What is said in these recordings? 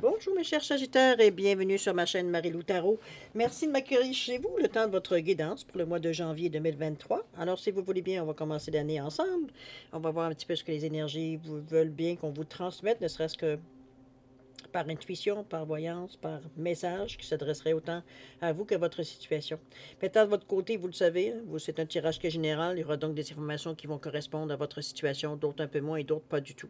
Bonjour mes chers Sagittaires et bienvenue sur ma chaîne Marie-Lou Tarot. Merci de m'accueillir chez vous le temps de votre guidance pour le mois de janvier 2023. Alors si vous voulez bien, on va commencer l'année ensemble. On va voir un petit peu ce que les énergies vous veulent bien qu'on vous transmette, ne serait-ce que par intuition, par voyance, par message qui s'adresserait autant à vous qu'à votre situation. Maintenant, de votre côté, vous le savez, c'est un tirage qui est général. Il y aura donc des informations qui vont correspondre à votre situation, d'autres un peu moins et d'autres pas du tout,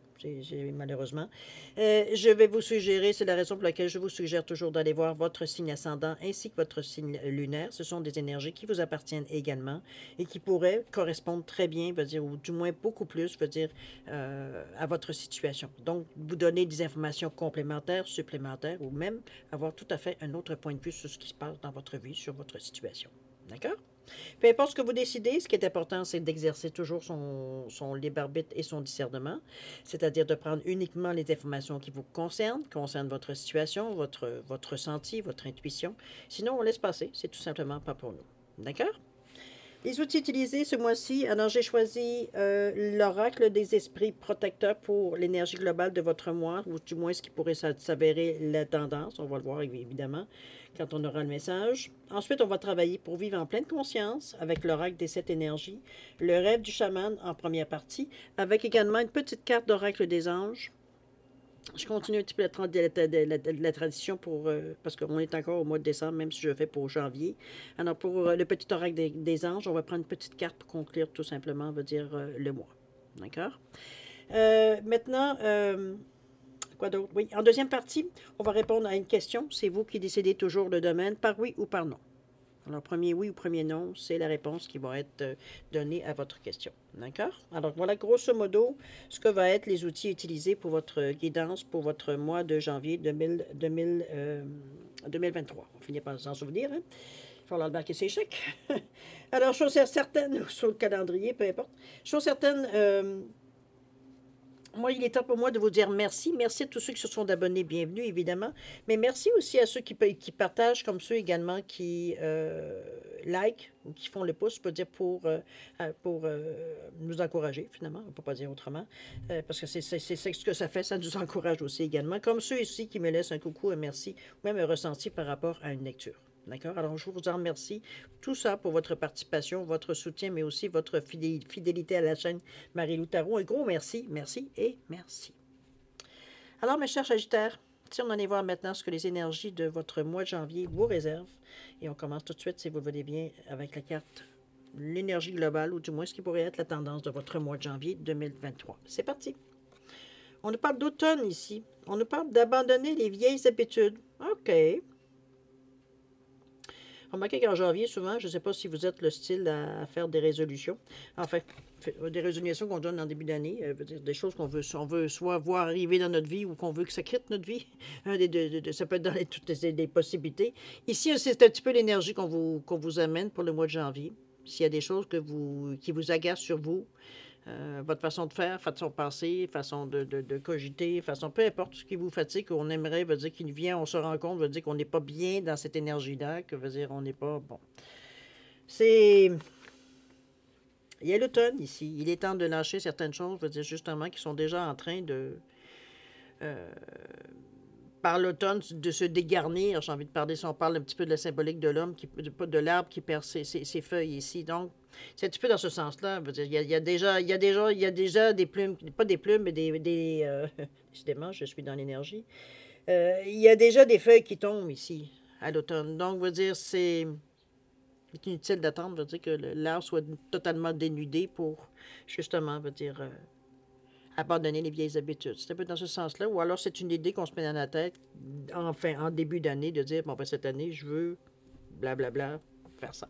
malheureusement. Je vais vous suggérer, c'est la raison pour laquelle je vous suggère toujours d'aller voir votre signe ascendant ainsi que votre signe lunaire. Ce sont des énergies qui vous appartiennent également et qui pourraient correspondre très bien, ou du moins beaucoup plus, à votre situation. Donc, vous donner des informations complémentaires, supplémentaires, ou même avoir tout à fait un autre point de vue sur ce qui se passe dans votre vie, sur votre situation. D'accord? Peu importe ce que vous décidez, ce qui est important, c'est d'exercer toujours son libre arbitre et son discernement, c'est-à-dire de prendre uniquement les informations qui vous concernent votre situation, votre ressenti, votre intuition. Sinon, on laisse passer, c'est tout simplement pas pour nous. D'accord? Les outils utilisés ce mois-ci, alors j'ai choisi l'oracle des esprits protecteurs pour l'énergie globale de votre mois, ou du moins ce qui pourrait s'avérer la tendance. On va le voir évidemment quand on aura le message. Ensuite, on va travailler pour vivre en pleine conscience avec l'oracle des 7 énergies, le rêve du chaman en première partie, avec également une petite carte d'oracle des anges. Je continue un petit peu la tradition parce qu'on est encore au mois de décembre, même si je fais pour janvier. Alors, pour le petit oracle des anges, on va prendre une petite carte pour conclure tout simplement, le mois. D'accord? Maintenant, quoi d'autre? Oui, en deuxième partie, on va répondre à une question. C'est vous qui décidez toujours le domaine, par oui ou par non. Alors, premier oui ou premier non, c'est la réponse qui va être donnée à votre question. D'accord? Alors, voilà grosso modo ce que vont être les outils utilisés pour votre guidance pour votre mois de janvier 2023. On finit par s'en souvenir. Hein? Il va falloir marquer ses chèques. Alors, chose certaine, sur le calendrier, peu importe. Chose certaine, moi, il est temps pour moi de vous dire merci. Merci à tous ceux qui se sont abonnés, bienvenue évidemment. Mais merci aussi à ceux qui partagent, comme ceux également qui like ou qui font le pouce, pour nous encourager finalement, on ne peut pas dire autrement. Parce que c'est ce que ça fait, ça nous encourage aussi également. Comme ceux ici qui me laissent un coucou, un merci, ou même un ressenti par rapport à une lecture. D'accord? Alors, je vous en remercie. Tout ça pour votre participation, votre soutien, mais aussi votre fidélité à la chaîne Marie-Lou Tarot. Un gros merci, merci et merci. Alors, mes chers Sagittaires, si on allait voir maintenant ce que les énergies de votre mois de janvier vous réservent, et on commence tout de suite, si vous voulez bien, avec la carte l'énergie globale, ou du moins ce qui pourrait être la tendance de votre mois de janvier 2023. C'est parti. On nous parle d'automne ici. On nous parle d'abandonner les vieilles habitudes. OK. Remarquez qu'en janvier, souvent, je ne sais pas si vous êtes le style à faire des résolutions. Enfin, des résolutions qu'on donne en début d'année, des choses qu'on veut, on veut soit voir arriver dans notre vie ou qu'on veut que ça quitte notre vie. Ça peut être dans toutes les possibilités. Ici, c'est un petit peu l'énergie qu'on vous amène pour le mois de janvier. S'il y a des choses qui vous agacent sur vous, votre façon de faire, façon de penser, façon de cogiter, peu importe ce qui vous fatigue, qu'on aimerait, veut dire qu'il vient, on se rend compte, veut dire qu'on n'est pas bien dans cette énergie-là, que veut dire on n'est pas bon. Il y a l'automne ici. Il est temps de lâcher certaines choses, veut dire justement, qui sont déjà en train de par l'automne, de se dégarnir. J'ai envie de parler, si on parle un petit peu de la symbolique de l'homme, de l'arbre qui perd ses feuilles ici. Donc, c'est un petit peu dans ce sens-là. Il y a déjà des plumes, pas des plumes, mais décidément, je suis dans l'énergie. Il y a déjà des feuilles qui tombent ici, à l'automne. Donc, c'est inutile d'attendre, que l'arbre soit totalement dénudé pour, justement, abandonner les vieilles habitudes. C'est un peu dans ce sens-là. Ou alors, c'est une idée qu'on se met dans la tête, enfin, en début d'année, de dire, bon, ben, cette année, je veux, blablabla, faire ça.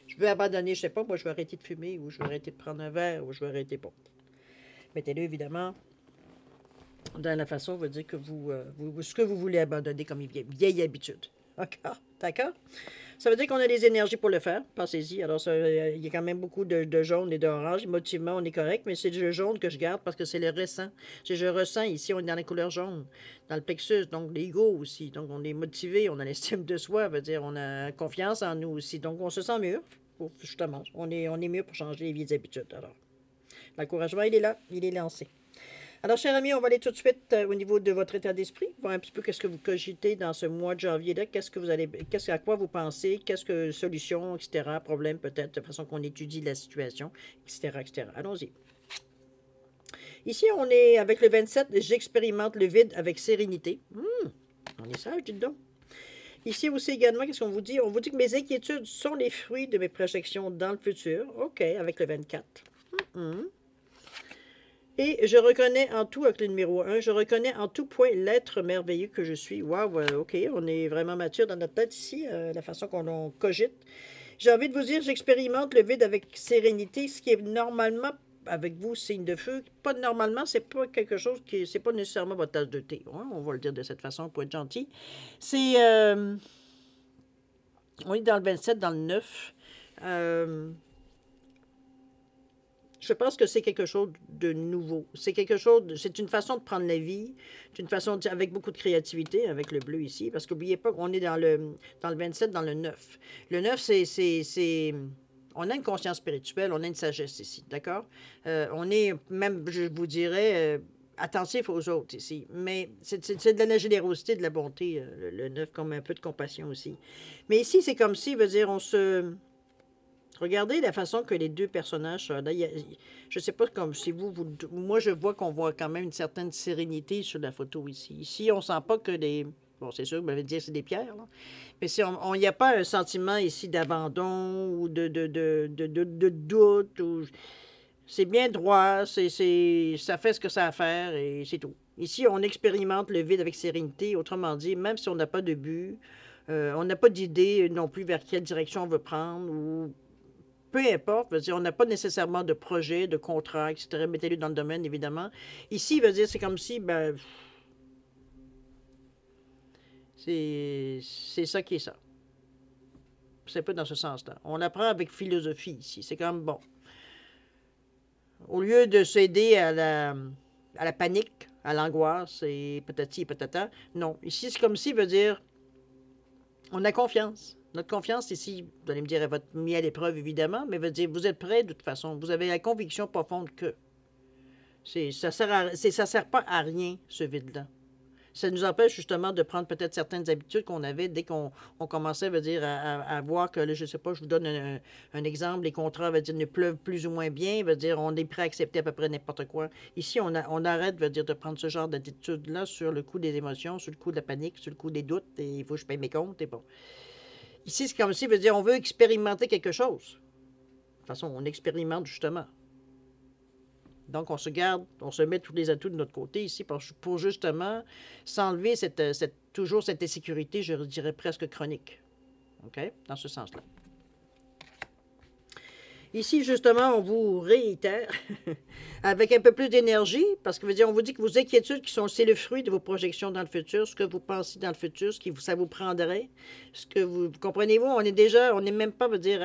Je veux abandonner, je sais pas, moi, je veux arrêter de fumer, ou je veux arrêter de prendre un verre, ou je veux arrêter, bon. Mettez-le, évidemment, dans la façon, veut dire que ce que vous voulez abandonner comme vieille habitude. D'accord? Ça veut dire qu'on a les énergies pour le faire. Pensez-y. Alors, il y a quand même beaucoup de jaune et d'orange. Émotivement, on est correct, mais c'est le jaune que je garde parce que c'est le récent. Je ressens ici, on est dans la couleur jaune, dans le plexus, donc l'ego aussi. Donc, on est motivé, on a l'estime de soi, veut dire, on a confiance en nous aussi. Donc, on se sent mieux, justement. On est mieux pour changer les vieilles habitudes. Alors, l'encouragement, il est là, il est lancé. Alors, chers amis, on va aller tout de suite au niveau de votre état d'esprit, voir un petit peu qu'est-ce que vous cogitez dans ce mois de janvier-là, à quoi vous pensez, qu'est-ce que solution, etc., problème peut-être, de façon qu'on étudie la situation, etc., etc. Allons-y. Ici, on est avec le 27, j'expérimente le vide avec sérénité. On est sage, dites donc. Ici aussi également, qu'est-ce qu'on vous dit? On vous dit que mes inquiétudes sont les fruits de mes projections dans le futur. OK, avec le 24. Et je reconnais en tout, avec le numéro 1, je reconnais en tout point l'être merveilleux que je suis. Waouh, OK, on est vraiment mature dans notre tête ici, la façon qu'on cogite. J'ai envie de vous dire, j'expérimente le vide avec sérénité, ce qui est normalement, avec vous, signe de feu. Pas normalement, c'est pas quelque chose qui, c'est pas nécessairement votre tasse de thé. Hein? On va le dire de cette façon pour être gentil. C'est, on est dans le 27, dans le 9. Je pense que c'est quelque chose de nouveau. C'est quelque chose, c'est une façon de prendre la vie, c'est une façon avec beaucoup de créativité, avec le bleu ici, parce qu'oubliez pas qu'on est dans le 27, dans le 9. Le 9, c'est on a une conscience spirituelle, on a une sagesse ici, d'accord? On est même, je vous dirais, attentif aux autres ici, mais c'est de la générosité, de la bonté, le 9, comme un peu de compassion aussi. Mais ici, c'est comme si, veut dire, on se... Regardez la façon que les deux personnages... je ne sais pas comme si moi, je vois qu'on voit quand même une certaine sérénité sur la photo ici. Ici, on ne sent pas que les... Bon, c'est sûr, vous m'avez dit que c'est des pierres, là. Mais il n'y a pas un sentiment ici d'abandon ou de doute. C'est bien droit, ça fait ce que ça a à faire et c'est tout. Ici, on expérimente le vide avec sérénité. Autrement dit, même si on n'a pas de but, on n'a pas d'idée non plus vers quelle direction on veut prendre ou... Peu importe, veut dire, on n'a pas nécessairement de projet, de contrat, etc. Mettez-le dans le domaine, évidemment. Ici, veut dire, c'est comme si, ben, c'est ça qui est ça. C'est pas dans ce sens-là. On apprend avec philosophie ici. C'est comme, bon, au lieu de céder à la panique, à l'angoisse et patati et patata, non. Ici, c'est comme si, veut dire, on a confiance. Notre confiance ici, vous allez me dire, elle va être mise à l'épreuve, évidemment, mais veut dire, vous êtes prêts de toute façon. Vous avez la conviction profonde que ça sert pas à rien, ce vide-là. Ça nous empêche justement de prendre peut-être certaines habitudes qu'on avait dès qu'on commençait, veut dire, à voir que, là, je ne sais pas, je vous donne un exemple, les contrats, veut dire, ne pleuvent plus ou moins bien, veut dire, on est prêt à accepter à peu près n'importe quoi. Ici, on arrête, veut dire, de prendre ce genre d'attitude-là sur le coup des émotions, sur le coup de la panique, sur le coup des doutes, et il faut que je paye mes comptes, et bon. Ici, c'est comme si, veut dire, on veut expérimenter quelque chose. De toute façon, on expérimente justement. Donc, on se garde, on se met tous les atouts de notre côté ici pour justement s'enlever toujours cette insécurité, je dirais presque chronique. OK? Dans ce sens-là. Ici, justement, on vous réitère avec un peu plus d'énergie, parce que veut dire, on vous dit que vos inquiétudes, c'est le fruit de vos projections dans le futur, ce que vous pensez dans le futur, ça vous prendrait, ce que vous comprenez-vous, on n'est même pas, veut dire,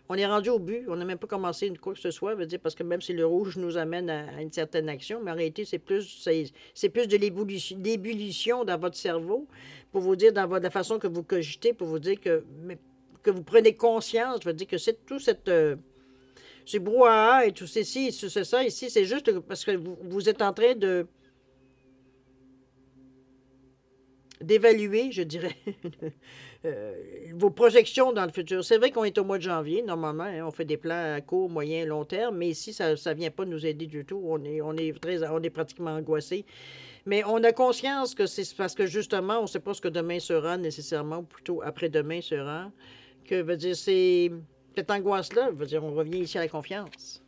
on est rendu au but, on n'a même pas commencé une quoi que ce soit, veut dire, parce que même si le rouge nous amène à une certaine action, mais en réalité, c'est plus de l'ébullition dans votre cerveau, pour vous dire, dans la façon que vous cogitez, pour vous dire que vous prenez conscience, je veux dire que c'est tout ce brouhaha et tout ceci, c'est ça, ici, c'est juste parce que vous êtes en train d'évaluer, je dirais, vos projections dans le futur. C'est vrai qu'on est au mois de janvier, normalement, hein, on fait des plans à court, moyen, long terme, mais ici, ça ne vient pas nous aider du tout. On est pratiquement angoissé. Mais on a conscience que c'est parce que, justement, on ne sait pas ce que demain sera nécessairement, ou plutôt après-demain sera, que, veut dire, c'est cette angoisse-là, veut dire, on revient ici à la confiance.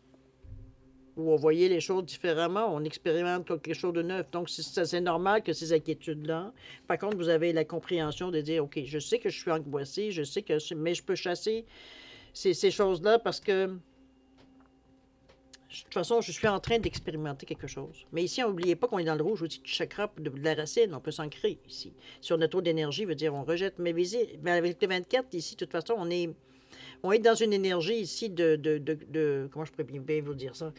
Où on voyait les choses différemment, on expérimente quelque chose de neuf. Donc, c'est normal que ces inquiétudes-là. Par contre, vous avez la compréhension de dire, OK, je sais que je suis angoissé, mais je peux chasser ces choses-là parce que, de toute façon, je suis en train d'expérimenter quelque chose. Mais ici, n'oubliez pas qu'on est dans le rouge aussi du chakra de la racine. On peut s'ancrer ici. Si on a trop d'énergie, veut dire on rejette. Mais avec le 24, ici, de toute façon, on est dans une énergie ici comment je pourrais bien vous dire ça?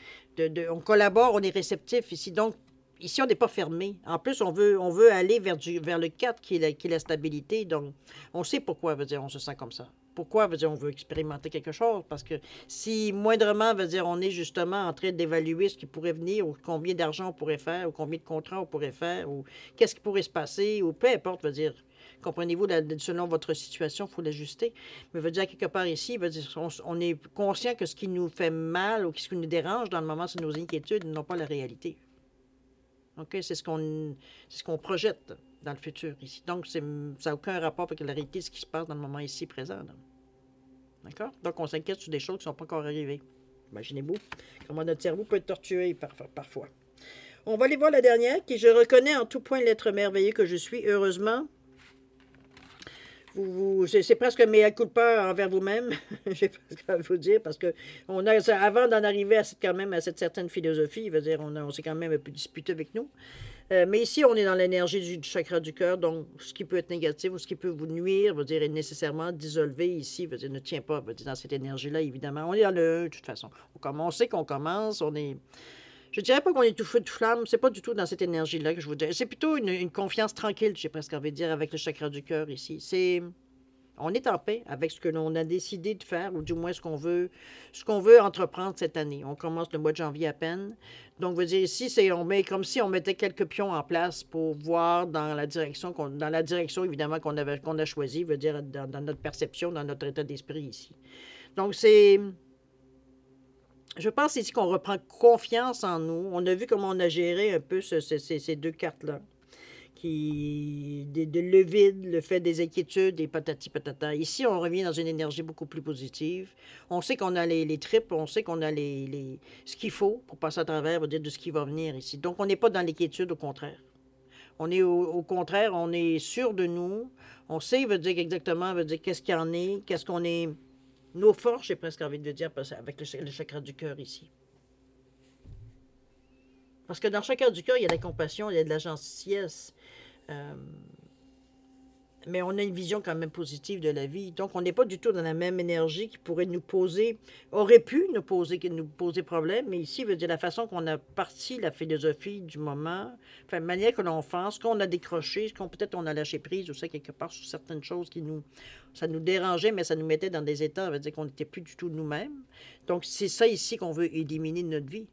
On collabore, on est réceptif ici. Donc, ici, on n'est pas fermé. En plus, on veut aller vers le 4 qui est la stabilité. Donc, on sait pourquoi, veut dire, on se sent comme ça. Pourquoi, veut dire, on veut expérimenter quelque chose? Parce que si moindrement, veut dire, on est justement en train d'évaluer ce qui pourrait venir, ou combien d'argent on pourrait faire, ou combien de contrats on pourrait faire, ou qu'est-ce qui pourrait se passer, ou peu importe, veut dire, comprenez-vous, selon votre situation, il faut l'ajuster. Mais veut dire, quelque part ici, veut dire, on est conscient que ce qui nous fait mal ou ce qui nous dérange dans le moment, c'est nos inquiétudes, non pas la réalité. OK? C'est ce qu'on projette dans le futur ici. Donc, ça n'a aucun rapport avec la réalité, ce qui se passe dans le moment ici présent. D'accord? Donc, on s'inquiète sur des choses qui ne sont pas encore arrivées. Imaginez-vous comment notre cerveau peut être torturé parfois. On va aller voir la dernière, qui je reconnais en tout point l'être merveilleux que je suis. Heureusement, c'est presque mea culpa envers vous-même, j'ai presque à vous dire, parce que avant d'en arriver quand même à cette certaine philosophie, il veut dire, on s'est quand même un peu disputé avec nous. Mais ici, on est dans l'énergie du chakra du cœur, donc ce qui peut être négatif ou ce qui peut vous nuire, veut dire, est nécessairement d'isoler ici, veut dire, ne tient pas, veut dire, dans cette énergie-là, évidemment. On est dans le 1, de toute façon. On sait qu'on commence, on est... Je dirais pas qu'on est tout feu, tout flamme, c'est pas du tout dans cette énergie-là que je vous dis. C'est plutôt une confiance tranquille, j'ai presque envie de dire, avec le chakra du cœur ici. On est en paix avec ce que l'on a décidé de faire, ou du moins ce qu'on veut entreprendre cette année. On commence le mois de janvier à peine. Donc, veut dire ici, on met comme si on mettait quelques pions en place pour voir dans la direction évidemment qu'on a choisie, veut dire dans notre perception, dans notre état d'esprit ici. Donc, je pense ici qu'on reprend confiance en nous. On a vu comment on a géré un peu ces deux cartes-là. Le vide, le fait des inquiétudes, et patati patata. Ici, on revient dans une énergie beaucoup plus positive. On sait qu'on a les tripes, on sait qu'on a ce qu'il faut pour passer à travers, veut dire, de ce qui va venir ici. Donc, on n'est pas dans l'inquiétude, au contraire. On est au contraire, on est sûr de nous. On sait, veut dire exactement, veut dire qu'est-ce qu'il y en est, qu'est-ce qu'on est... Nos forces, j'ai presque envie de dire, avec le chakra du cœur ici. Parce que dans le chakra du cœur, il y a de la compassion, il y a de la gentillesse. Mais on a une vision quand même positive de la vie. Donc, on n'est pas du tout dans la même énergie qui aurait pu nous poser problème. Mais ici, veut dire la façon qu'on a parti la philosophie du moment, enfin, la manière que l'on pense, ce qu'on a décroché, peut-être on a lâché prise ou ça quelque part sur certaines choses ça nous dérangeait, mais ça nous mettait dans des états, veut dire qu'on n'était plus du tout nous-mêmes. Donc, c'est ça ici qu'on veut éliminer de notre vie.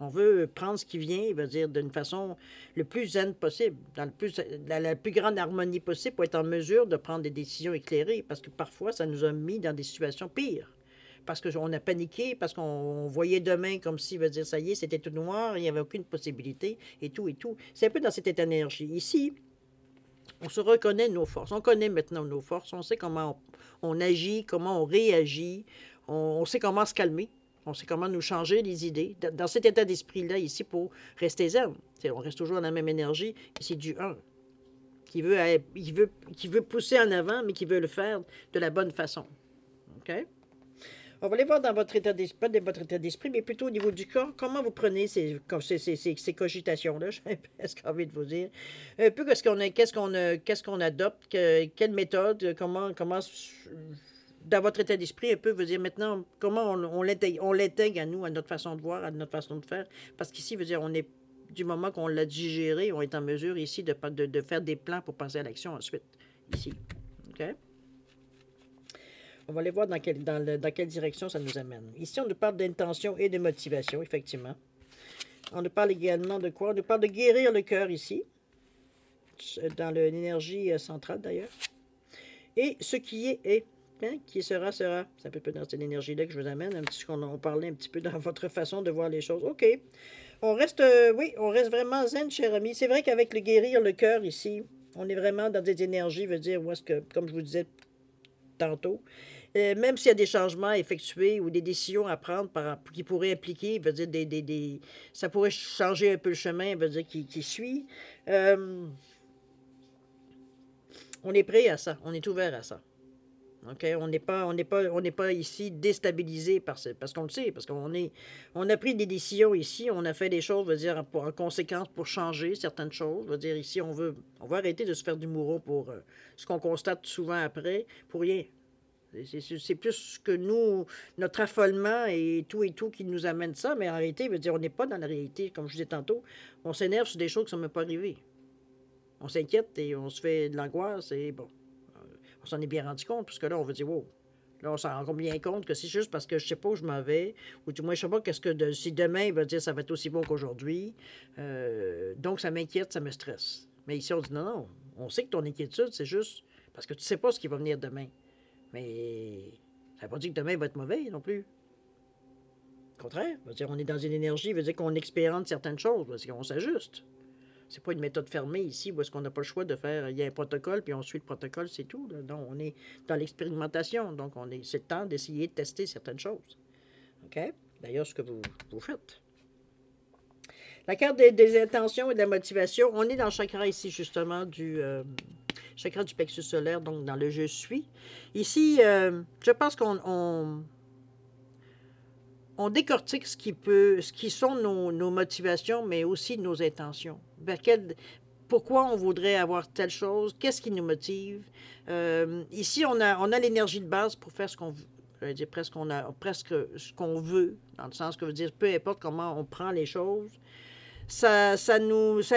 On veut prendre ce qui vient, veut dire, d'une façon le plus zen possible, dans la plus grande harmonie possible pour être en mesure de prendre des décisions éclairées. Parce que parfois, ça nous a mis dans des situations pires. Parce qu'on a paniqué, parce qu'on voyait demain comme si, veut dire, ça y est, c'était tout noir, il n'y avait aucune possibilité, et tout, et tout. C'est un peu dans cette énergie. Ici, on se reconnaît nos forces. On connaît maintenant nos forces. On sait comment on agit, comment on réagit. On sait comment se calmer. On sait comment nous changer les idées. Dans cet état d'esprit-là, ici, pour rester zen. On reste toujours dans la même énergie. Et c'est du 1 qui veut pousser en avant, mais qui veut le faire de la bonne façon. OK? On va aller voir dans votre état d'esprit, pas de votre état d'esprit, mais plutôt au niveau du corps, comment vous prenez ces cogitations-là, j'ai presque envie de vous dire. Un peu qu'est-ce qu'on adopte, quelle méthode, comment dans votre état d'esprit, un peu, veut dire maintenant, comment on l'intègre à nous, à notre façon de voir, à notre façon de faire. Parce qu'ici, veut dire, on est, du moment qu'on l'a digéré, on est en mesure ici de faire des plans pour passer à l'action ensuite. Ici. OK? On va aller voir dans quelle direction ça nous amène. Ici, on nous parle d'intention et de motivation, effectivement. On nous parle également de quoi? On nous parle de guérir le cœur ici, dans l'énergie centrale d'ailleurs. Et ce qui est. Hein, qui sera. C'est un peu dans cette énergie-là que je vous amène, un petit qu'on parlait un petit peu dans votre façon de voir les choses. OK. On reste vraiment zen, cher ami. C'est vrai qu'avec le guérir le cœur ici, on est vraiment dans des énergies, veut dire, où est-ce que, comme je vous disais tantôt, même s'il y a des changements à effectuer ou des décisions à prendre qui pourraient impliquer, veut dire, ça pourrait changer un peu le chemin, veut dire, qui suit. On est prêt à ça. On est ouvert à ça. Okay? On n'est pas ici déstabilisé parce qu'on le sait, parce on a pris des décisions ici, on a fait des choses, veut dire, en conséquence pour changer certaines choses. Veut dire, ici, on veut arrêter de se faire du mouron pour ce qu'on constate souvent après, pour rien. C'est plus que nous, notre affolement et tout qui nous amène ça, mais en réalité, veut dire, on n'est pas dans la réalité, comme je disais tantôt. On s'énerve sur des choses qui ne sont même pas arrivées. On s'inquiète et on se fait de l'angoisse et bon. On s'en est bien rendu compte, parce que là, on veut dire, wow, Là, on s'en rend bien compte que c'est juste parce que je sais pas où je m'en vais, ou du moins, je sais pas si demain, il va dire ça va être aussi bon qu'aujourd'hui. Donc, ça m'inquiète, ça me stresse. Mais ici, on dit non, non, on sait que ton inquiétude, c'est juste parce que tu sais pas ce qui va venir demain. Mais ça ne veut pas dire que demain va être mauvais non plus. Au contraire, veut dire on est dans une énergie, veut dire qu'on expérimente certaines choses, parce qu'on s'ajuste. C'est pas une méthode fermée ici où est-ce qu'on n'a pas le choix de faire. Il y a un protocole, puis on suit le protocole, c'est tout. Là. Non, on est dans l'expérimentation. Donc, c'est le temps d'essayer de tester certaines choses. OK? D'ailleurs, ce que vous faites. La carte des intentions et de la motivation, on est dans le chakra ici, justement, du chakra du plexus solaire, donc dans le je suis. Ici, je pense qu'on décortique ce qui sont nos motivations, mais aussi nos intentions. Pourquoi on voudrait avoir telle chose? Qu'est-ce qui nous motive? Ici, on a l'énergie de base pour faire ce qu'on veut. Je veux dire, presque ce qu'on veut, dans le sens que veut dire, peu importe comment on prend les choses, ça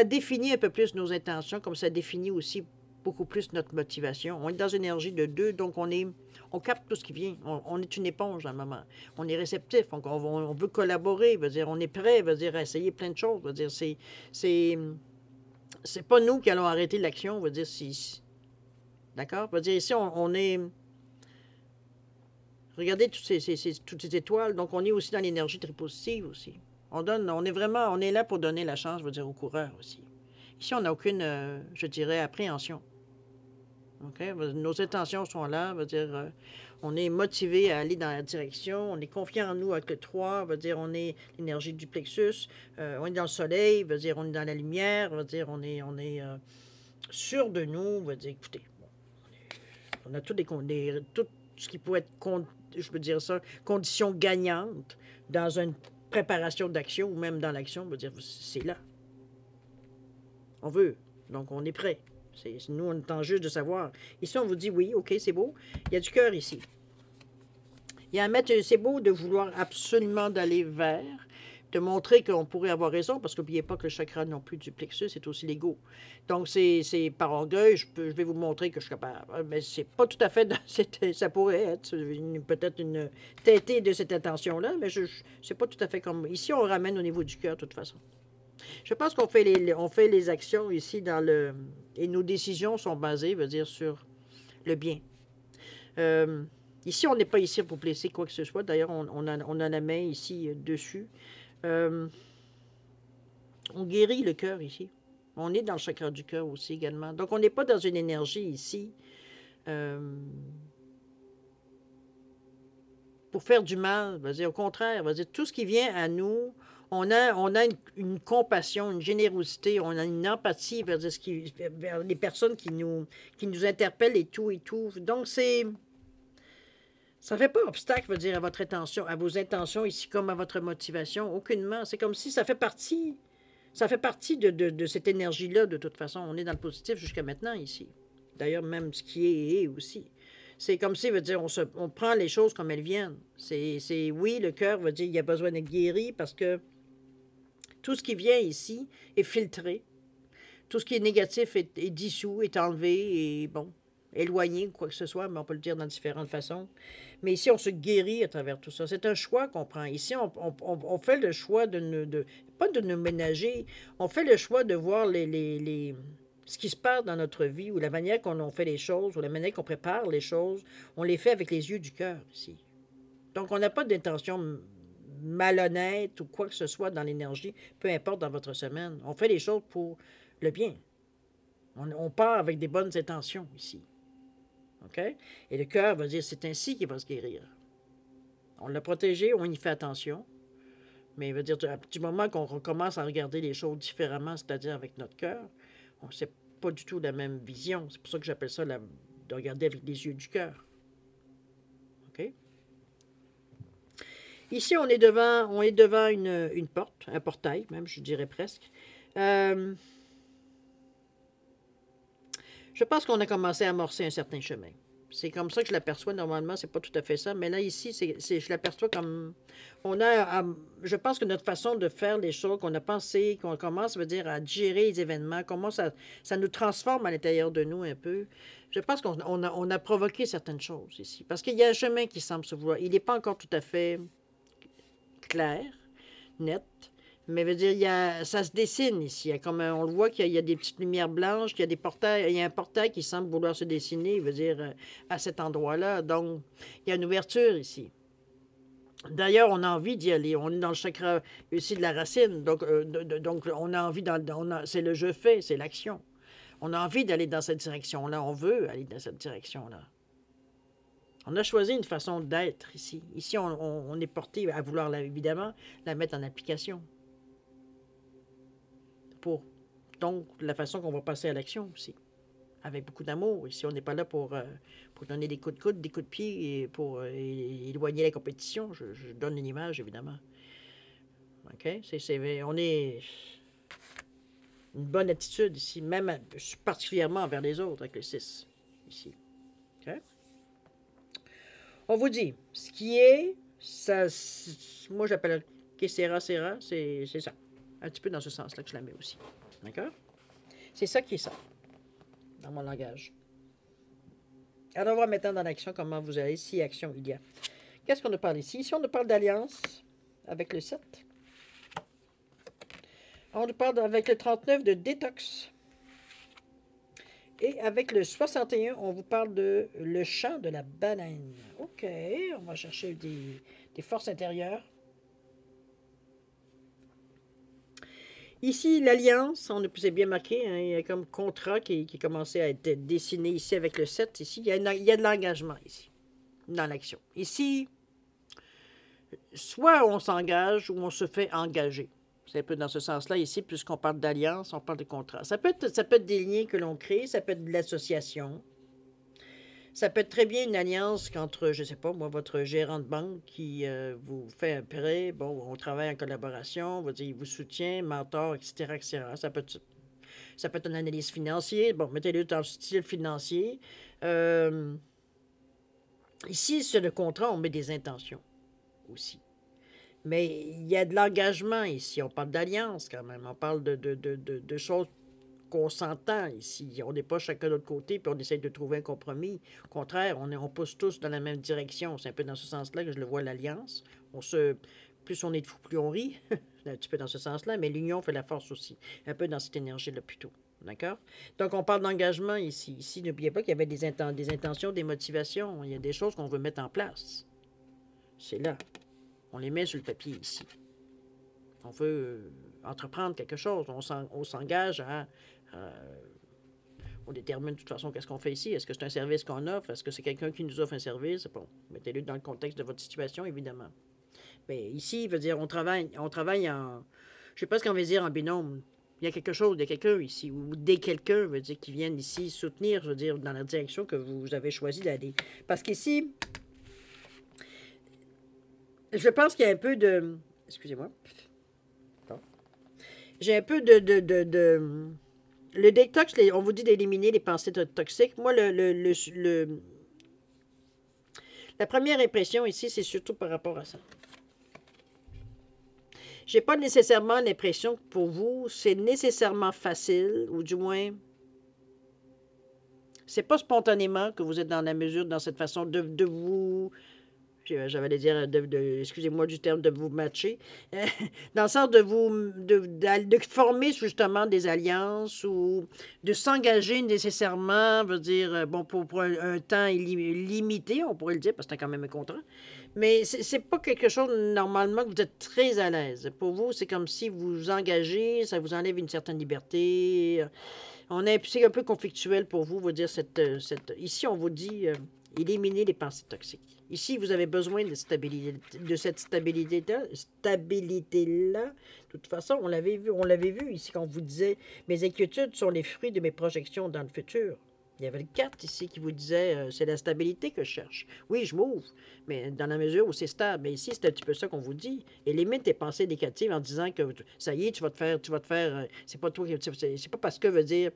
définit un peu plus nos intentions, comme ça définit aussi beaucoup plus notre motivation. On est dans une énergie de 2, donc on capte tout ce qui vient. On est une éponge à un moment. On est réceptif, on veut collaborer, veut dire, on est prêt, veut dire, à essayer plein de choses. Veut dire, c'est pas nous qui allons arrêter l'action, veut dire, d'accord? Veut dire, ici, on est... Regardez toutes ces étoiles, donc on est aussi dans l'énergie très positive aussi. On est là pour donner la chance, je veux dire, aux coureurs aussi. Ici, on n'a aucune, je dirais, appréhension. Okay? Nos intentions sont là, veut dire, on est motivé à aller dans la direction, on est confiant en nous avec le 3, veut dire, on est l'énergie du plexus, on est dans le soleil, veut dire, on est dans la lumière, veut dire, on est sûr de nous, veut dire, écoutez, bon, on a tout ce qui pourrait être, je peux dire ça, conditions gagnantes dans une préparation d'action ou même dans l'action, veut dire, c'est là. On veut, donc on est prêt. Nous, on attend juste de savoir. Ici, on vous dit oui, OK, c'est beau. Il y a du cœur ici. C'est beau de vouloir absolument d'aller vers, de montrer qu'on pourrait avoir raison, parce qu'oubliez pas que le chakra non plus du plexus, c'est aussi l'ego. Donc, c'est par orgueil, je vais vous montrer que je suis capable. Mais c'est pas tout à fait, ça pourrait être peut-être une têtée de cette intention-là, mais c'est pas tout à fait comme... Ici, on ramène au niveau du cœur, de toute façon. Je pense qu'on fait les actions ici et nos décisions sont basées, veut dire, sur le bien. Ici, on n'est pas ici pour blesser quoi que ce soit. D'ailleurs, on a la main ici dessus. On guérit le cœur ici. On est dans le chakra du cœur aussi également. Donc, on n'est pas dans une énergie ici pour faire du mal. Veut dire, au contraire, veut dire, tout ce qui vient à nous, on a une compassion, une générosité, on a une empathie vers les personnes qui nous interpellent et tout et tout. Donc, ça ne fait pas obstacle, veut dire, à vos intentions ici comme à votre motivation, aucunement. C'est comme si ça fait partie de cette énergie-là, de toute façon. On est dans le positif jusqu'à maintenant ici. D'ailleurs, même ce qui est aussi. C'est comme si, veut dire, on prend les choses comme elles viennent. Oui, le cœur veut dire qu'il y a besoin d'être guéri parce que tout ce qui vient ici est filtré. Tout ce qui est négatif est dissous, est enlevé, et bon, éloigné, quoi que ce soit, mais on peut le dire dans différentes façons. Mais ici, on se guérit à travers tout ça. C'est un choix qu'on prend. Ici, on fait le choix pas de nous ménager, on fait le choix de voir ce qui se passe dans notre vie, ou la manière qu'on fait les choses, ou la manière qu'on prépare les choses, on les fait avec les yeux du cœur ici. Donc, on n'a pas d'intention malhonnête ou quoi que ce soit dans l'énergie, peu importe dans votre semaine. On fait les choses pour le bien. On part avec des bonnes intentions ici. OK? Et le cœur va dire, c'est ainsi qu'il va se guérir. On l'a protégé, on y fait attention. Mais il veut dire, du moment qu'on recommence à regarder les choses différemment, c'est-à-dire avec notre cœur, c'est pas du tout la même vision. C'est pour ça que j'appelle ça de regarder avec les yeux du cœur. OK? Ici, on est devant une porte, un portail même, je dirais presque. Je pense qu'on a commencé à amorcer un certain chemin. C'est comme ça que je l'aperçois normalement, c'est pas tout à fait ça. Mais là, ici, je l'aperçois comme... On a, je pense que notre façon de faire les choses, qu'on a pensé, qu'on commence, veut dire, à gérer les événements, comment ça nous transforme à l'intérieur de nous un peu. Je pense on a provoqué certaines choses ici. Parce qu'il y a un chemin qui semble se vouloir. Il n'est pas encore tout à fait clair, net. Mais veut dire, ça se dessine ici. Il y a comme on le voit qu'il y a des petites lumières blanches, qu'il y a des portails, il y a un portail qui semble vouloir se dessiner, veut dire, à cet endroit-là. Donc, il y a une ouverture ici. D'ailleurs, on a envie d'y aller. On est dans le chakra ici de la racine. Donc, on a envie, c'est le je fais, c'est l'action. On a envie d'aller dans cette direction-là. On veut aller dans cette direction-là. On a choisi une façon d'être ici. Ici, on est porté à vouloir, évidemment, la mettre en application. Donc, la façon qu'on va passer à l'action aussi. Avec beaucoup d'amour. Ici, on n'est pas là pour donner des coups de coude, des coups de pied et pour éloigner la compétition. Je donne une image, évidemment. OK? On est une bonne attitude ici, même particulièrement envers les autres, avec le 6, ici. OK? On vous dit, ce qui est, ça, moi j'appelle que sera, c'est ça. Un petit peu dans ce sens-là que je la mets aussi. D'accord? C'est ça qui est ça, dans mon langage. Alors, on va maintenant dans l'action comment vous allez, si action il y a. Qu'est-ce qu'on nous parle ici? Ici, on nous parle d'alliance avec le 7. On nous parle avec le 39 de détox. Et avec le 61, on vous parle de le chant de la banane. OK, on va chercher des forces intérieures. Ici, l'alliance, c'est bien marqué, hein, il y a comme contrat qui commençait à être dessiné ici avec le 7. Ici, il y a de l'engagement ici, dans l'action. Ici, soit on s'engage ou on se fait engager. C'est un peu dans ce sens-là ici, puisqu'on parle d'alliance, on parle de contrat. Ça peut être des liens que l'on crée, ça peut être de l'association. Ça peut être très bien une alliance entre, je ne sais pas, moi, votre gérant de banque qui vous fait un prêt, bon, on travaille en collaboration, on va dire, il vous soutient, mentor, etc., etc. Ça peut être une analyse financière, bon, mettez-le dans le style financier. Ici, sur le contrat, on met des intentions aussi. Mais il y a de l'engagement ici. On parle d'alliance quand même. On parle de choses qu'on s'entend ici. On n'est pas chacun de l'autre côté puis on essaie de trouver un compromis. Au contraire, on pousse tous dans la même direction. C'est un peu dans ce sens-là que je le vois, l'alliance. Plus on est de fous, plus on rit. C'est un petit peu dans ce sens-là, mais l'union fait la force aussi. Un peu dans cette énergie-là plutôt. D'accord? Donc, on parle d'engagement ici. Ici, n'oubliez pas qu'il y avait des intentions, des motivations. Il y a des choses qu'on veut mettre en place. C'est là. On les met sur le papier ici. On veut entreprendre quelque chose. On s'engage à... on détermine de toute façon qu'est-ce qu'on fait ici. Est-ce que c'est un service qu'on offre? Est-ce que c'est quelqu'un qui nous offre un service? Bon, mettez-le dans le contexte de votre situation, évidemment. Mais ici, il veut dire, on travaille en... Je sais pas ce qu'on veut dire en binôme. Il y a quelque chose, il y a quelqu'un ici, ou des quelqu'un, veut dire, qui viennent ici soutenir, je veux dire, dans la direction que vous avez choisi d'aller. Parce qu'ici... Je pense qu'il y a un peu de... Excusez-moi. Bon. J'ai un peu de... Le détox, on vous dit d'éliminer les pensées toxiques. Moi, la première impression ici, c'est surtout par rapport à ça. J'ai pas nécessairement l'impression que pour vous, c'est nécessairement facile, ou du moins, c'est pas spontanément que vous êtes dans la mesure, dans cette façon de vous... J'avais dire, excusez-moi du terme, de vous matcher, dans le sens de former justement des alliances ou de s'engager nécessairement, veut dire, bon, pour un temps limité, on pourrait le dire, parce que c'est quand même un contrat, mais c'est pas quelque chose, normalement, que vous êtes très à l'aise. Pour vous, c'est comme si vous vous engagez, ça vous enlève une certaine liberté. C'est un peu conflictuel pour vous, veut dire, ici, on vous dit... éliminer les pensées toxiques. Ici, vous avez besoin de cette stabilité-là. De toute façon, on l'avait vu ici quand on vous disait « Mes inquiétudes sont les fruits de mes projections dans le futur ». Il y avait le 4 ici qui vous disait c'est la stabilité que je cherche. Oui, je m'ouvre, mais dans la mesure où c'est stable. Mais ici, c'est un petit peu ça qu'on vous dit. Élimine tes pensées négatives en disant que ça y est, tu vas te faire, c'est pas toi, c'est pas parce que veut dire...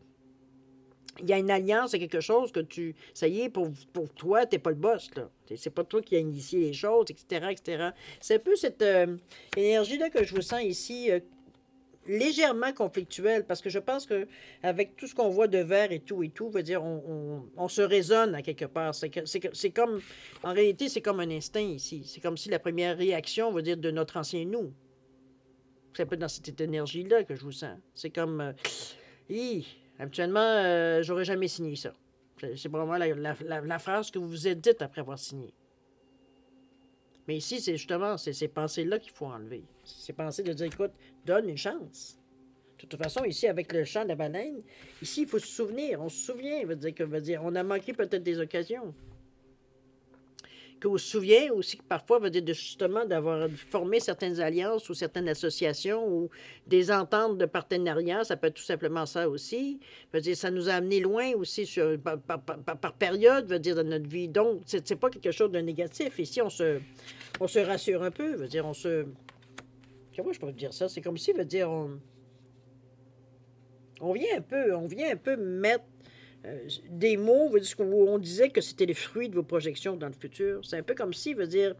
il y a une alliance, c'est quelque chose que tu... Ça y est, pour toi, tu n'es pas le boss, là. C'est pas toi qui as initié les choses, etc., etc. C'est un peu cette énergie-là que je vous sens ici, légèrement conflictuelle, parce que je pense que avec tout ce qu'on voit de vert et tout, veut dire, on se raisonne à quelque part. C'est comme... En réalité, c'est comme un instinct ici. C'est comme si la première réaction, veut dire, de notre ancien nous. C'est un peu dans cette énergie-là que je vous sens. C'est comme... hi, habituellement, j'aurais jamais signé ça. C'est vraiment la phrase que vous vous êtes dite après avoir signé. Mais ici, c'est justement ces pensées-là qu'il faut enlever. Ces pensées de dire, écoute, donne une chance. De toute façon, ici, avec le chant de la baleine, ici, il faut se souvenir. On se souvient, veut dire, on a manqué peut-être des occasions. Qu'on se souvient aussi que parfois, veut dire justement d'avoir formé certaines alliances ou certaines associations ou des ententes de partenariat, ça peut être tout simplement ça aussi. Veut dire, ça nous a amené loin aussi par période, veut dire, dans notre vie. Donc, c'est pas quelque chose de négatif. Ici, on se rassure un peu, veut dire, comment je peux dire ça? C'est comme si, veut dire, on vient un peu mettre des mots, veut dire, où on disait que c'était les fruits de vos projections dans le futur. C'est un peu comme si, veut dire,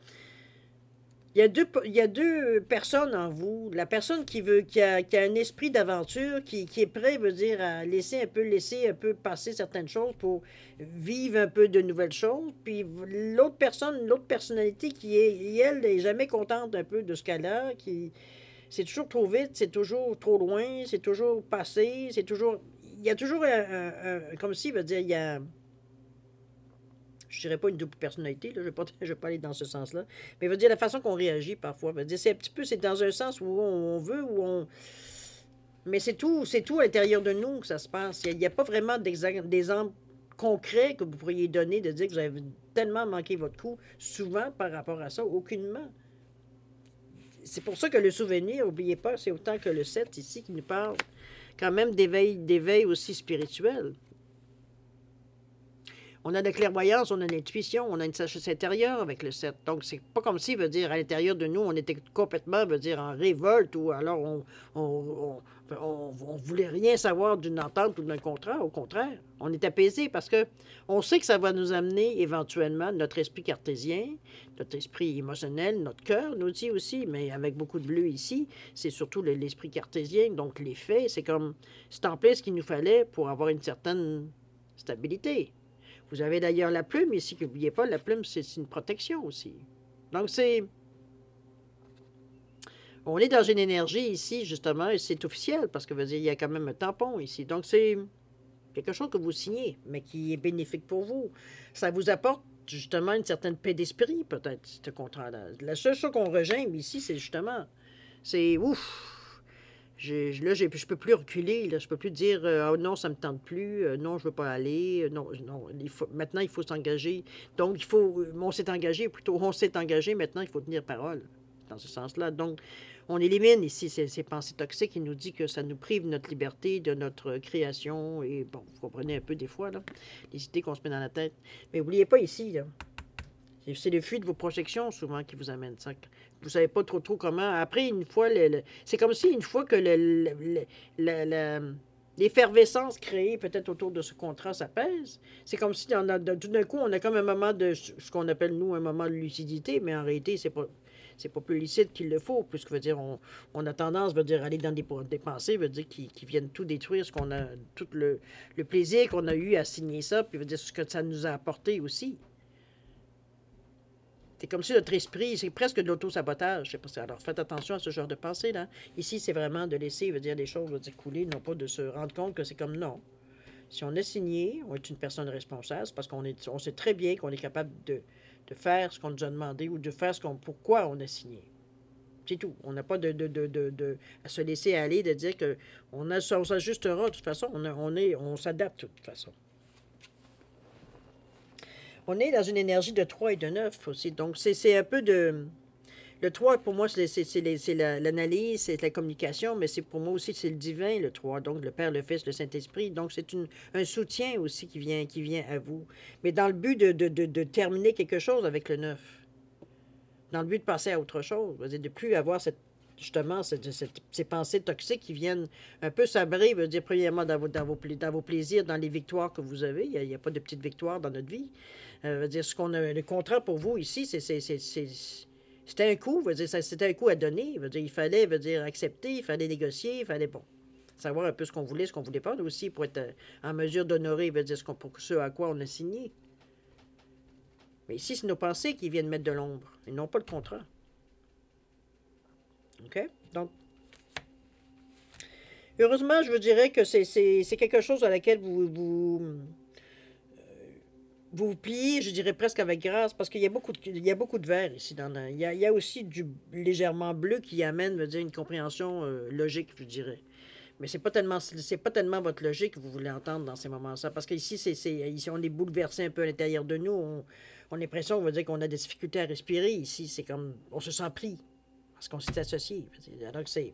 il y a deux personnes en vous. La personne qui a un esprit d'aventure, qui est prêt, veut dire, à laisser un peu passer certaines choses pour vivre un peu de nouvelles choses. Puis l'autre personne, l'autre personnalité elle, n'est jamais contente un peu de ce qu'elle a, c'est toujours trop vite, c'est toujours trop loin, c'est toujours passé, c'est toujours... Il y a toujours comme si, veut dire, il y a... Je dirais pas une double personnalité, là, je vais pas aller dans ce sens-là. Mais veut dire la façon qu'on réagit parfois. Veut dire, c'est un petit peu, c'est dans un sens où on veut, où on... Mais c'est tout à l'intérieur de nous que ça se passe. Il n'y a pas vraiment d'exemple concret que vous pourriez donner de dire que vous avez tellement manqué votre coup, souvent par rapport à ça, aucunement. C'est pour ça que le souvenir, n'oubliez pas, c'est autant que le 7 ici qui nous parle quand même d'éveil aussi spirituel. On a de la clairvoyance, on a de l'intuition, on a une sagesse intérieure avec le 7. Donc, c'est pas comme si, veut dire, à l'intérieur de nous, on était complètement, veut dire, en révolte ou alors on voulait rien savoir d'une entente ou d'un contrat. Au contraire, on est apaisé parce que on sait que ça va nous amener éventuellement notre esprit cartésien, notre esprit émotionnel, notre cœur nous dit aussi, mais avec beaucoup de bleu ici, c'est surtout l'esprit cartésien, donc les faits, c'est comme, c'est en plein ce qu'il nous fallait pour avoir une certaine stabilité. Vous avez d'ailleurs la plume ici, n'oubliez pas, la plume, c'est une protection aussi. Donc, on est dans une énergie ici, justement, et c'est officiel, parce que, veut dire, il y a quand même un tampon ici. Donc, c'est quelque chose que vous signez, mais qui est bénéfique pour vous. Ça vous apporte, justement, une certaine paix d'esprit, peut-être, ce contrat-là. La seule chose qu'on rejette ici, c'est justement, c'est ouf! Je peux plus reculer, là, je peux plus dire oh non, ça me tente plus, non, je veux pas aller, non, maintenant il faut s'engager. Donc on s'est engagé, maintenant il faut tenir parole dans ce sens-là. Donc on élimine ici ces pensées toxiques qui nous dit que ça nous prive de notre liberté, de notre création et bon, vous comprenez un peu des fois là, les idées qu'on se met dans la tête. Mais n'oubliez pas ici là. C'est le fuite de vos projections, souvent, qui vous amène ça. Vous ne savez pas trop comment. Après, une fois, c'est comme si, une fois que l'effervescence créée peut-être autour de ce contrat s'apaise, c'est comme si, tout d'un coup, on a comme un moment de ce qu'on appelle, nous, un moment de lucidité, mais en réalité, c'est pas plus lucide qu'il le faut, puisque, veut dire, on a tendance, veut dire, aller dans des pensées, veut dire, qui viennent tout détruire, tout le plaisir qu'on a eu à signer ça, puis veut dire, ce que ça nous a apporté aussi. C'est comme si notre esprit, c'est presque de l'auto-sabotage. Je sais pas, alors faites attention à ce genre de pensée-là. Ici, c'est vraiment de laisser, veut dire, les choses, veut dire, couler, non pas de se rendre compte que c'est comme non. Si on est signé, on est une personne responsable, c'est parce on sait très bien qu'on est capable de faire ce qu'on nous a demandé ou de faire pourquoi on a signé. C'est tout. On n'a pas à se laisser aller, de dire qu'on s'ajustera de toute façon. On s'adapte de toute façon. On est dans une énergie de 3 et de 9 aussi. Donc, c'est un peu de... Le 3, pour moi, c'est l'analyse, c'est la communication, mais pour moi aussi, c'est le divin, le 3. Donc, le Père, le Fils, le Saint-Esprit. Donc, c'est un soutien aussi qui vient à vous. Mais dans le but de terminer quelque chose avec le 9. Dans le but de passer à autre chose. C'est-à-dire de plus avoir justement, ces pensées toxiques qui viennent un peu sabrer, veut dire, premièrement, dans vos plaisirs, dans les victoires que vous avez. Il n'y a pas de petites victoires dans notre vie. Veut dire, le contrat pour vous ici, c'était un coup, veut dire, c'était un coup à donner. Veut dire, il fallait, veut dire, accepter, il fallait négocier, il fallait, bon, savoir un peu ce qu'on voulait, ce qu'on voulait pas, aussi, pour être en mesure d'honorer, veut dire, pour ce à quoi on a signé. Mais ici, c'est nos pensées qui viennent mettre de l'ombre. Ils n'ont pas le contrat. OK? Donc, heureusement, je vous dirais que c'est quelque chose à laquelle vous pliez, je dirais presque avec grâce, parce qu'il y a beaucoup de vert ici. Il y a aussi du légèrement bleu qui amène, veut dire, une compréhension logique, je dirais. Mais c'est pas tellement votre logique que vous voulez entendre dans ces moments-là. Parce qu'ici, ici, on est bouleversé un peu à l'intérieur de nous. On a l'impression, on va dire qu'on a des difficultés à respirer. Ici, c'est comme, on se sent pris. Parce qu'on s'est associé. Alors que c'est...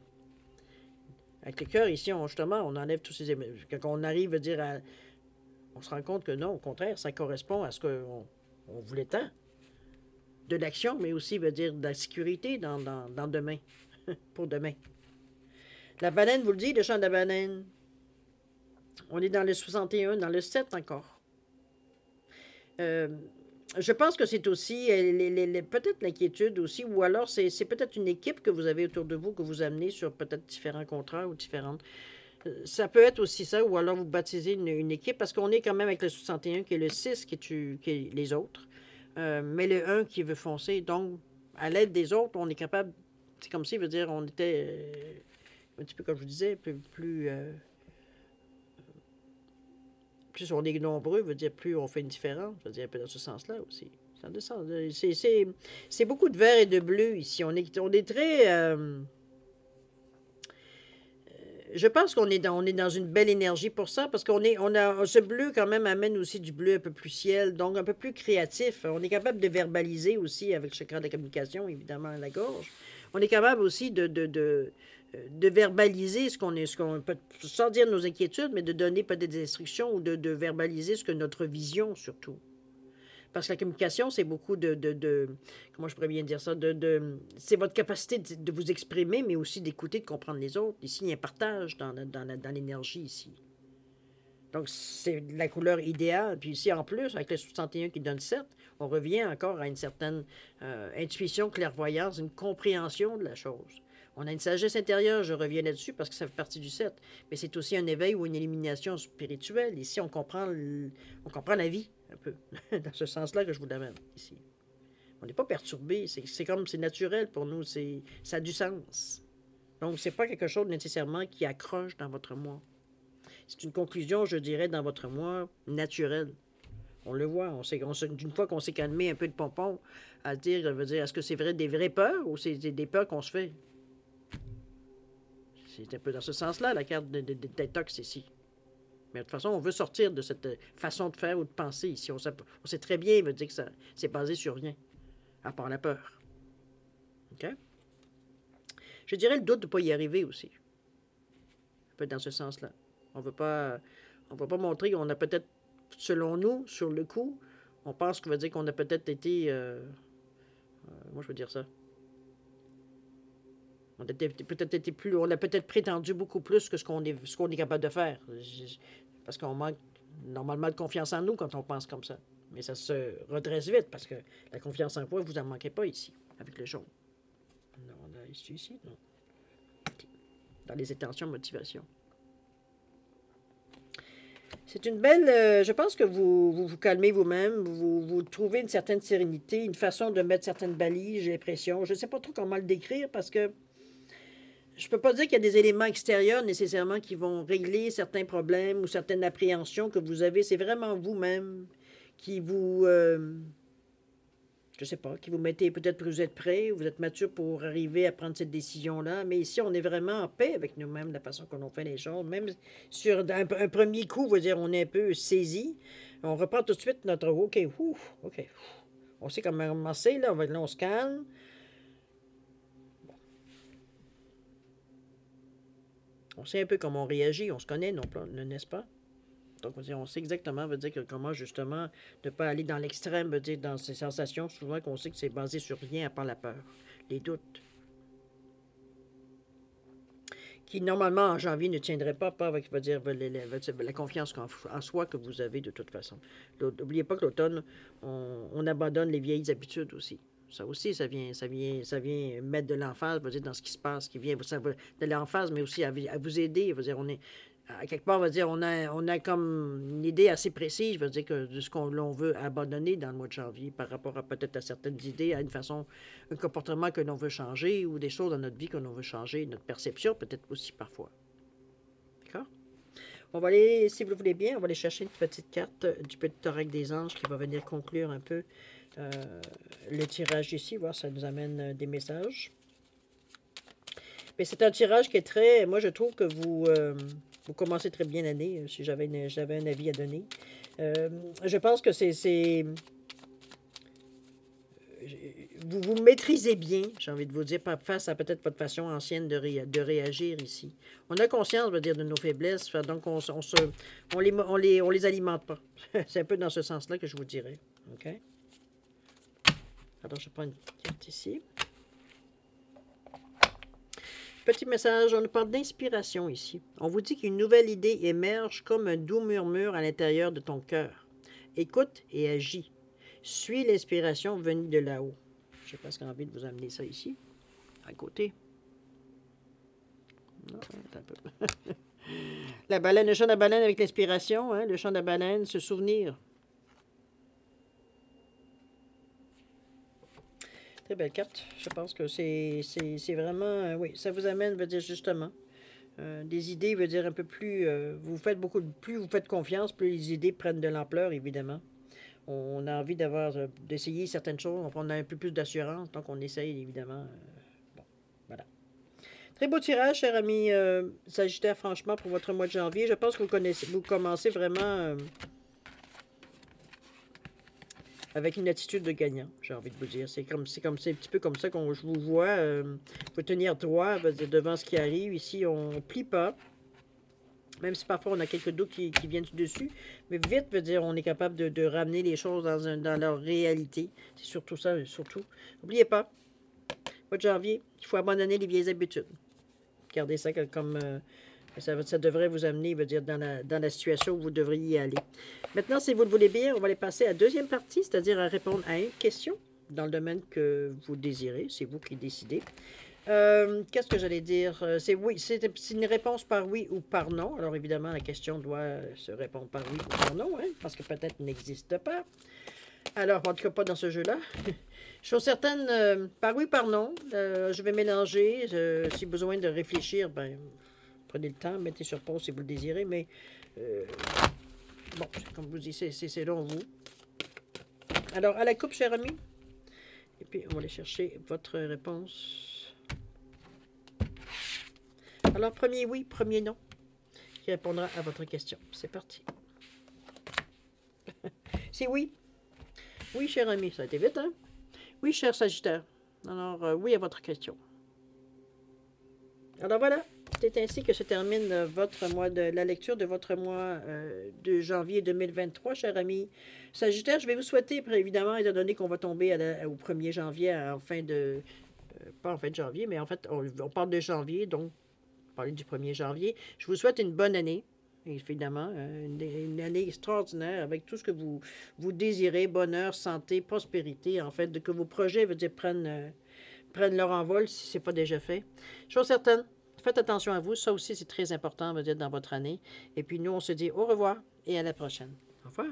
Avec le cœur, ici, justement, on enlève tous ces émotions. Quand on arrive à dire... on se rend compte que non, au contraire, ça correspond à ce qu'on voulait tant. De l'action, mais aussi, veut dire, de la sécurité dans demain. Pour demain. La baleine, vous le dites, le chant de la baleine. On est dans le 61, dans le 7 encore. Je pense que c'est aussi peut-être l'inquiétude aussi, ou alors c'est peut-être une équipe que vous avez autour de vous, que vous amenez sur peut-être différents contrats ou différentes. Ça peut être aussi ça, ou alors vous baptisez une équipe, parce qu'on est quand même avec le 61, qui est le 6, qui est les autres, mais le 1 qui veut foncer. Donc, à l'aide des autres, on est capable, c'est comme si, veut dire, on était un petit peu comme je vous disais, plus on est nombreux, veut dire plus on fait une différence. Je veux dire un peu dans ce sens-là aussi. C'est beaucoup de vert et de bleu ici. On est très... je pense qu'on est dans une belle énergie pour ça, parce ce bleu quand même amène aussi du bleu un peu plus ciel, donc un peu plus créatif. On est capable de verbaliser aussi avec le chakra de la communication, évidemment, à la gorge. On est capable aussi de verbaliser ce qu'on peut, sans dire nos inquiétudes, mais de donner peut-être des instructions ou de verbaliser ce que notre vision, surtout. Parce que la communication, c'est beaucoup comment je pourrais bien dire ça, c'est votre capacité de vous exprimer, mais aussi d'écouter, de comprendre les autres. Ici, il y a un partage dans l'énergie ici. Donc, c'est la couleur idéale. Puis ici, en plus, avec le 61 qui donne 7, on revient encore à une certaine intuition, clairvoyance, une compréhension de la chose. On a une sagesse intérieure, je reviens là-dessus parce que ça fait partie du 7. Mais c'est aussi un éveil ou une élimination spirituelle. Ici, on comprend la vie, un peu, dans ce sens-là que je vous l'amène ici. On n'est pas perturbé, c'est comme, c'est naturel pour nous, ça a du sens. Donc, c'est pas quelque chose nécessairement qui accroche dans votre moi. C'est une conclusion, je dirais, dans votre moi, naturelle. On le voit, d'une fois qu'on s'est calmé un peu de pompon, à dire, est-ce que c'est des vraies peurs ou c'est des peurs qu'on se fait? C'est un peu dans ce sens-là, la carte de détox ici. Mais de toute façon, on veut sortir de cette façon de faire ou de penser ici. On sait très bien, il veut dire que c'est basé sur rien, à part la peur. OK? Je dirais le doute de ne pas y arriver aussi. Un peu dans ce sens-là. On ne veut pas montrer qu'on a peut-être, selon nous, sur le coup, on pense qu'on va dire qu'on a peut-être été... moi, je veux dire ça. On a peut-être prétendu beaucoup plus que ce qu'on est capable de faire. Parce qu'on manque normalement de confiance en nous quand on pense comme ça. Mais ça se redresse vite parce que la confiance en vous, vous n'en manquez pas ici, avec le jaune. Non, on a ici, non. Dans les intentions, motivation. C'est une belle... je pense que vous calmez vous-même, vous trouvez une certaine sérénité, une façon de mettre certaines balises, j'ai l'impression. Je ne sais pas trop comment le décrire parce que je ne peux pas dire qu'il y a des éléments extérieurs nécessairement qui vont régler certains problèmes ou certaines appréhensions que vous avez. C'est vraiment vous-même qui vous... je ne sais pas, qui vous mettez peut-être que vous êtes prêt, vous êtes mature pour arriver à prendre cette décision-là. Mais ici, on est vraiment en paix avec nous-mêmes, la façon qu'on fait les choses. Même sur un premier coup, vous dire, on est un peu saisi. On reprend tout de suite notre... OK, OK. On sait comment c'est, là. Là, on se calme. On sait un peu comment on réagit, on se connaît, n'est-ce pas? Donc, on sait exactement, comment, justement, ne pas aller dans l'extrême, dans ces sensations, souvent qu'on sait que c'est basé sur rien à part la peur, les doutes. qui normalement en janvier ne tiendrait pas avec la confiance en soi que vous avez de toute façon. N'oubliez pas que l'automne, on abandonne les vieilles habitudes aussi. Ça aussi, ça vient mettre de l'emphase, dans ce qui se passe, qui vient de l'emphase, mais aussi à vous aider. On est, à quelque part, on a comme une idée assez précise, de ce qu'on l'on veut abandonner dans le mois de janvier par rapport à peut-être à certaines idées, à une façon, un comportement que l'on veut changer ou des choses dans notre vie que l'on veut changer, notre perception peut-être aussi parfois. D'accord? On va aller, si vous le voulez bien, on va aller chercher une petite carte du petit oracle des anges qui va venir conclure un peu le tirage ici, voir si ça nous amène des messages. Mais c'est un tirage qui est très... Moi, je trouve que vous commencez très bien l'année, si j'avais un avis à donner. Je pense que vous maîtrisez bien, j'ai envie de vous dire, face à peut-être votre façon ancienne de réagir ici. On a conscience, de nos faiblesses, donc on les alimente pas. C'est un peu dans ce sens-là que je vous dirais. OK? Alors, je prends une carte ici. Petit message, on nous parle d'inspiration ici. On vous dit qu'une nouvelle idée émerge comme un doux murmure à l'intérieur de ton cœur. Écoute et agis. Suis l'inspiration venue de là-haut. J'ai presque envie de vous amener ça ici, à côté. Non, un peu. La baleine, le chant de la baleine avec l'inspiration, hein, le chant de la baleine, se souvenir. Très belle carte. Je pense que c'est vraiment... oui, ça vous amène, justement, des idées, un peu plus... plus vous faites confiance, plus les idées prennent de l'ampleur, évidemment. On a envie d'essayer certaines choses, on a un peu plus d'assurance, donc on essaye, évidemment. Bon, voilà. Très beau tirage, cher ami Sagittaire, franchement, pour votre mois de janvier. Je pense que vous commencez vraiment... avec une attitude de gagnant, j'ai envie de vous dire. C'est un petit peu comme ça que je vous vois. Faut tenir droit devant ce qui arrive. Ici, on ne plie pas. Même si parfois on a quelques doutes qui viennent du dessus. Mais vite, on est capable de ramener les choses dans leur réalité. C'est surtout ça, surtout. N'oubliez pas, mois de janvier, il faut abandonner les vieilles habitudes. Gardez ça comme... ça devrait vous amener, dans la situation où vous devriez aller. Maintenant, si vous le voulez bien, on va aller passer à la deuxième partie, c'est-à-dire à répondre à une question dans le domaine que vous désirez. C'est vous qui décidez. Qu'est-ce que j'allais dire? C'est une réponse par oui ou par non. Alors, évidemment, la question doit se répondre par oui ou par non, hein, parce que peut-être n'existe pas. Alors, en tout cas, pas dans ce jeu-là. Je suis certaine, par oui, par non. Je vais mélanger. Si besoin de réfléchir, prenez le temps, mettez sur pause si vous le désirez, mais bon, comme je vous dis, c'est selon vous. Alors, à la coupe, cher ami. Et puis, on va aller chercher votre réponse. Alors, premier oui, premier non, qui répondra à votre question. C'est parti. C'est oui. Oui, cher ami, ça a été vite, hein? Oui, cher Sagittaire. Alors, oui à votre question. Alors, voilà. C'est ainsi que se termine la lecture de votre mois de janvier 2023, cher ami Sagittaire. Je vais vous souhaiter, évidemment, étant donné qu'on va tomber au 1er janvier, pas en fin de janvier, mais en fait, on parle de janvier, donc, on parle du 1er janvier. Je vous souhaite une bonne année, évidemment, une année extraordinaire avec tout ce que vous désirez, bonheur, santé, prospérité, en fait, que vos projets, prennent leur envol si ce n'est pas déjà fait. Chose certaine. Faites attention à vous. Ça aussi, c'est très important, dans votre année. Et puis, nous, on se dit au revoir et à la prochaine. Au revoir.